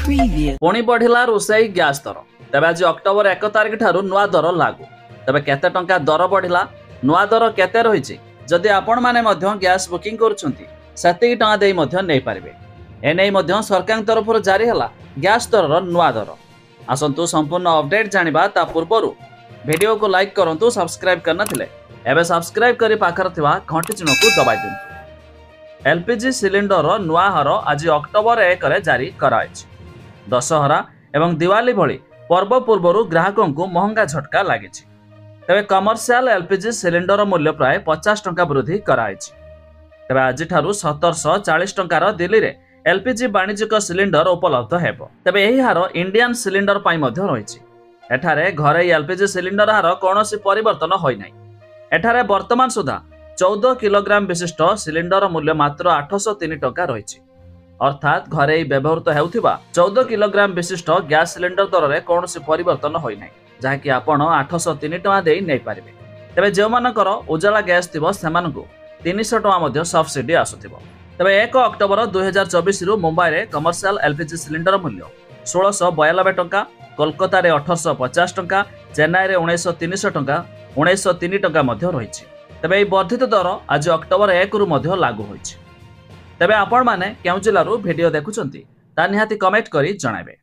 Preview. पुणी बढ़िला रोषाई gas दर तेज आज October 1 तारिख ठारू नुआ दर लागू तेज केते टंका दर बढ़िला नुआ दर केते रही जदि आपण माने मध्य गैस बुकिंग करुछंती सेतिकी टंका देई मध्य नै पारिबे एनै मध्य सरकार तरफ जारी हला गैस दर नुआ दर आसंतु संपूर्ण अपडेट जानिबा ता पूर्वरु वीडियो को लाइक करंतु सब्सक्राइब करना थिले एबे सब्सक्राइब करी पाखर थिबा घंटी चिन्ह को दबाइ दिनु। एलपीजी सिलिंडर नुआ हार आज अक्टोबर 1 रे जारी कराइछ। दशहरा एवं दिवाली भली पर्व पूर्व ग्राहकों को महंगा झटका लगी तेज कमर्शियल एलपीजी सिलिंडर मूल्य प्राय 50 टंका वृद्धि कराइछ। तेज आज 1740 टंकार दिल्ली रे एलपीजी वाणिज्यिक सिलिंडर उपलब्ध हेबो। तेबे एही हार इंडियन सिलिंडर पाई मध्य रहिछि। एठारे घरे एलपीजी सिलिंडर हार कोनोसी परिवर्तन होई नै। एठारे वर्तमान सुधा 14 किलोग्राम विशिष्ट सिलिंडर मूल्य मात्र 803 टंका रहिछि। अर्थात घरे व्यवहृत हेउथिबा 14 किलोग्राम विशिष्ट गैस सिलिंडर दर रे कोनोसी परिवर्तन होई नै जाकी आपण 803 टंका देई नै पारिबे। तेबे जे मानकर उजाला गैस थिबो सेमानकु 300 टंका मध्य सब्सिडी आसुथिबो। तेबे 1 अक्टोबर 2024 रु मुंबई रे कमर्शियल एलपीजी सिलिंडर मूल्य 1692 टंका, कोलकाता रे 1850 टंका, चेन्नई रे 1903 टंका 1903 टंका मध्य रहिछि। तेबे एई वर्धित दर आज अक्टोबर 1 रु मध्य लागू होइछि। तेबे आपण माने केउ जिल्लारू वीडियो देखुचंती ता निहाती कमेंट करी जणाइबे।